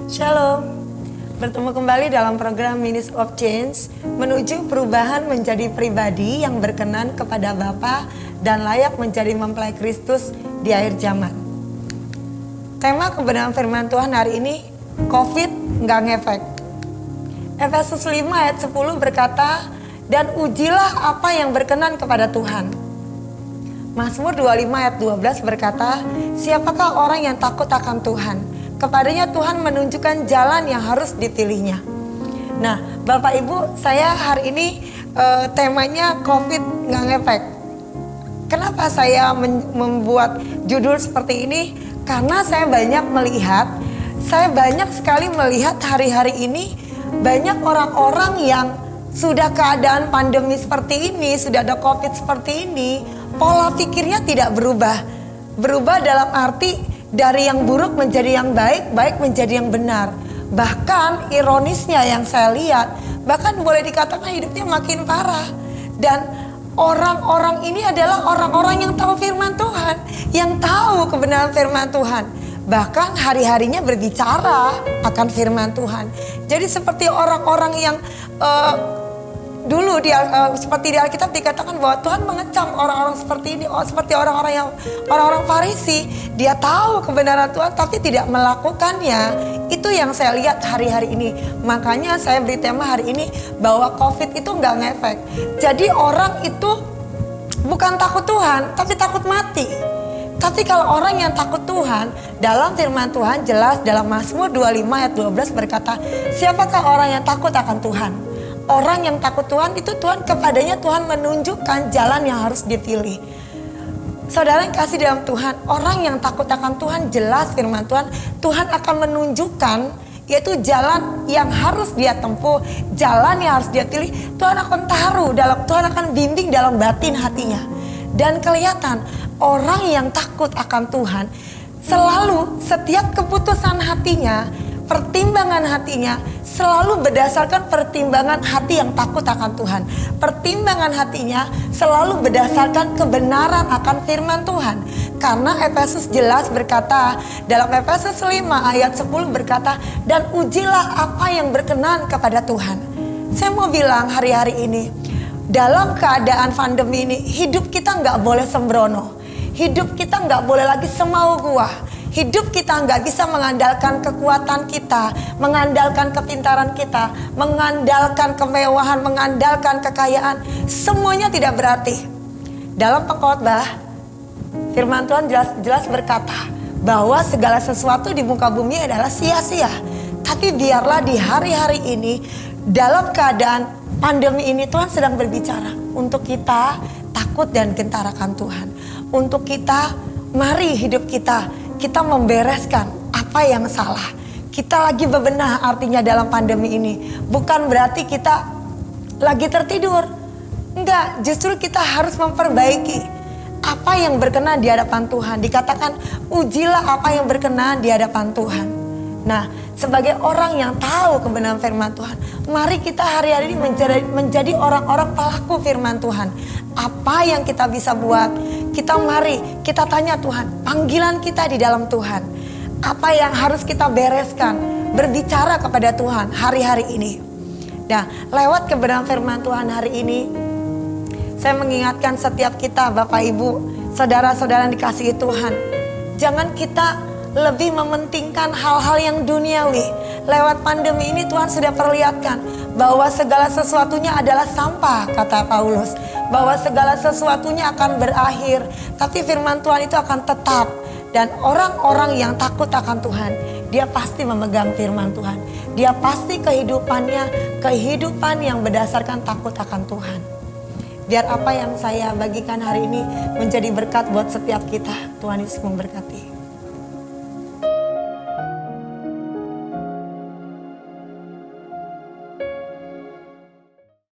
Shalom, bertemu kembali dalam program Minutes of Change, menuju perubahan menjadi pribadi yang berkenan kepada Bapa dan layak menjadi mempelai Kristus di akhir zaman. Tema kebenaran firman Tuhan hari ini, COVID nggak ngefek. Efesus 5 ayat 10 berkata, dan ujilah apa yang berkenan kepada Tuhan. Mazmur 25 ayat 12 berkata, siapakah orang yang takut akan Tuhan? Kepadanya Tuhan menunjukkan jalan yang harus dipilihnya. Nah, Bapak Ibu, saya hari ini temanya COVID nggak ngefek. Kenapa saya membuat judul seperti ini? Karena saya banyak sekali melihat hari-hari ini banyak orang-orang yang sudah keadaan pandemi seperti ini, sudah ada COVID seperti ini, pola pikirnya tidak berubah. Berubah dalam arti dari yang buruk menjadi yang baik, baik menjadi yang benar. Bahkan ironisnya yang saya lihat, bahkan boleh dikatakan hidupnya makin parah. Dan orang-orang ini adalah orang-orang yang tahu firman Tuhan, yang tahu kebenaran firman Tuhan. Bahkan hari-harinya berbicara akan firman Tuhan. Jadi seperti orang-orang yang dulu seperti di Alkitab dikatakan bahwa Tuhan mengecam orang-orang seperti ini, seperti orang-orang Farisi. Dia tahu kebenaran Tuhan tapi tidak melakukannya. Itu yang saya lihat hari-hari ini. Makanya saya beri tema hari ini bahwa COVID itu nggak ngefek. Jadi orang itu bukan takut Tuhan tapi takut mati. Tapi kalau orang yang takut Tuhan, dalam firman Tuhan jelas dalam Mazmur 25 ayat 12 berkata, siapakah orang yang takut akan Tuhan? Orang yang takut Tuhan itu kepadanya Tuhan menunjukkan jalan yang harus dipilih. Saudara yang kasih dalam Tuhan, orang yang takut akan Tuhan jelas firman Tuhan, Tuhan akan menunjukkan yaitu jalan yang harus dia tempuh, jalan yang harus dia pilih. Tuhan akan Tuhan akan bimbing dalam batin hatinya. Dan kelihatan orang yang takut akan Tuhan selalu setiap keputusan hatinya, pertimbangan hatinya selalu berdasarkan pertimbangan hati yang takut akan Tuhan. Pertimbangan hatinya selalu berdasarkan kebenaran akan firman Tuhan. Karena Efesus jelas berkata, dalam Efesus 5 ayat 10 berkata, dan ujilah apa yang berkenan kepada Tuhan. Saya mau bilang hari-hari ini, dalam keadaan pandemi ini, hidup kita nggak boleh sembrono. Hidup kita nggak boleh lagi semau gua. Hidup kita nggak bisa mengandalkan kekuatan kita, mengandalkan kepintaran kita, mengandalkan kemewahan, mengandalkan kekayaan. Semuanya tidak berarti. Dalam Pengkhotbah, firman Tuhan jelas berkata bahwa segala sesuatu di muka bumi adalah sia-sia. Tapi biarlah di hari-hari ini, dalam keadaan pandemi ini, Tuhan sedang berbicara untuk kita takut dan gentar akan Tuhan. Untuk kita, mari hidup kita membereskan apa yang salah. Kita lagi bebenah artinya dalam pandemi ini. Bukan berarti kita lagi tertidur. Enggak, justru kita harus memperbaiki apa yang berkenan di hadapan Tuhan. Dikatakan ujilah apa yang berkenan di hadapan Tuhan. Nah, sebagai orang yang tahu kebenaran firman Tuhan, mari kita hari-hari ini menjadi orang-orang pelaku firman Tuhan. Apa yang kita bisa buat? Mari kita tanya Tuhan, panggilan kita di dalam Tuhan. Apa yang harus kita bereskan? Berbicara kepada Tuhan hari-hari ini. Nah, lewat kebenaran firman Tuhan hari ini, saya mengingatkan setiap kita, Bapak Ibu, saudara-saudara yang dikasihi Tuhan. Jangan kita lebih mementingkan hal-hal yang duniawi. Lewat pandemi ini Tuhan sudah perlihatkan bahwa segala sesuatunya adalah sampah, kata Paulus. Bahwa segala sesuatunya akan berakhir, tapi firman Tuhan itu akan tetap. Dan orang-orang yang takut akan Tuhan, dia pasti memegang firman Tuhan. Dia pasti kehidupan yang berdasarkan takut akan Tuhan. Biar apa yang saya bagikan hari ini menjadi berkat buat setiap kita. Tuhan Yesus memberkati.